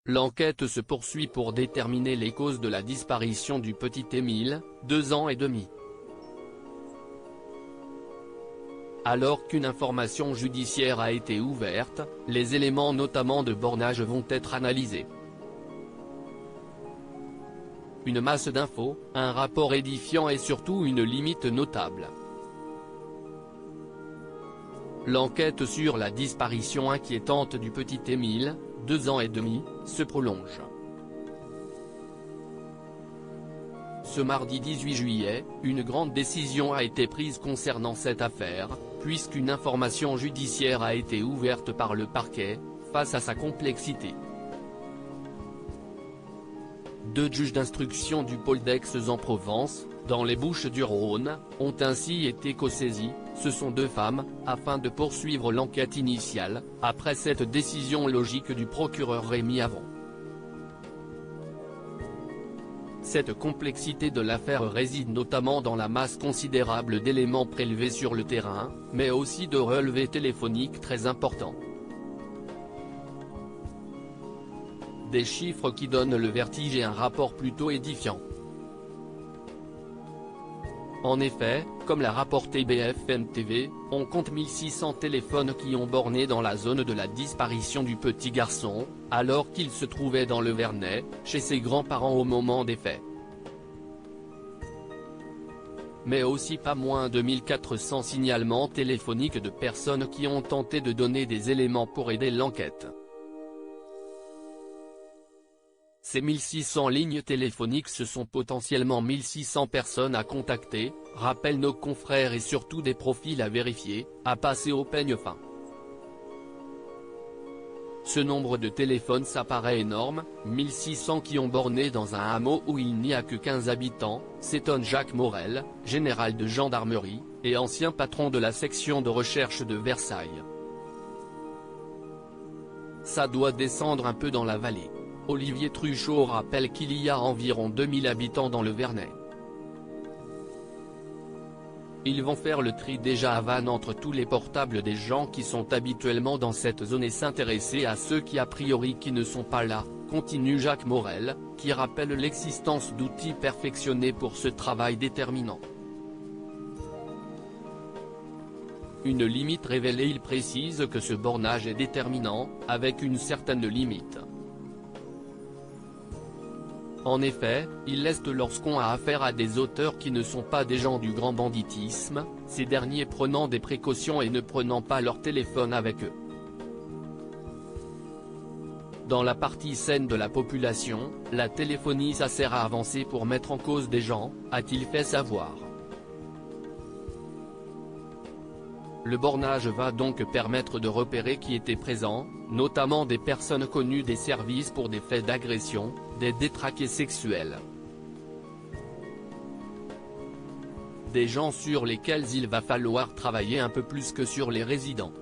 L'enquête se poursuit pour déterminer les causes de la disparition du petit Émile, 2 ans et demi. Alors qu'une information judiciaire a été ouverte, les éléments notamment de bornage vont être analysés. Une masse d'infos, un rapport édifiant et surtout une limite notable. L'enquête sur la disparition inquiétante du petit Émile, 2 ans et demi, se prolonge. Ce mardi 18 juillet, une grande décision a été prise concernant cette affaire, puisqu'une information judiciaire a été ouverte par le parquet, face à sa complexité. 2 juges d'instruction du pôle d'Aix-en-Provence, dans les Bouches-du-Rhône, ont ainsi été cosaisis, ce sont 2 femmes, afin de poursuivre l'enquête initiale, après cette décision logique du procureur Rémi Avon. Cette complexité de l'affaire réside notamment dans la masse considérable d'éléments prélevés sur le terrain, mais aussi de relevés téléphoniques très importants. Des chiffres qui donnent le vertige et un rapport plutôt édifiant. En effet, comme l'a rapporté BFM TV, on compte 1600 téléphones qui ont borné dans la zone de la disparition du petit garçon, alors qu'il se trouvait dans le Vernet, chez ses grands-parents au moment des faits. Mais aussi pas moins de 1400 signalements téléphoniques de personnes qui ont tenté de donner des éléments pour aider l'enquête. Ces 1600 lignes téléphoniques, ce sont potentiellement 1600 personnes à contacter, rappellent nos confrères, et surtout des profils à vérifier, à passer au peigne fin. Ce nombre de téléphones s'apparaît énorme, 1600 qui ont borné dans un hameau où il n'y a que 15 habitants, s'étonne Jacques Morel, général de gendarmerie, et ancien patron de la section de recherche de Versailles. Ça doit descendre un peu dans la vallée. Olivier Truchot rappelle qu'il y a environ 2000 habitants dans le Vernet. Ils vont faire le tri déjà à Vannes entre tous les portables des gens qui sont habituellement dans cette zone et s'intéresser à ceux qui a priori qui ne sont pas là, continue Jacques Morel, qui rappelle l'existence d'outils perfectionnés pour ce travail déterminant. Une limite révélée, il précise que ce bornage est déterminant, avec une certaine limite. En effet, il leste lorsqu'on a affaire à des auteurs qui ne sont pas des gens du grand banditisme, ces derniers prenant des précautions et ne prenant pas leur téléphone avec eux. Dans la partie saine de la population, la téléphonie ça sert à avancer pour mettre en cause des gens, a-t-il fait savoir. Le bornage va donc permettre de repérer qui était présent, notamment des personnes connues des services pour des faits d'agression, des détraqués sexuels. Des gens sur lesquels il va falloir travailler un peu plus que sur les résidents.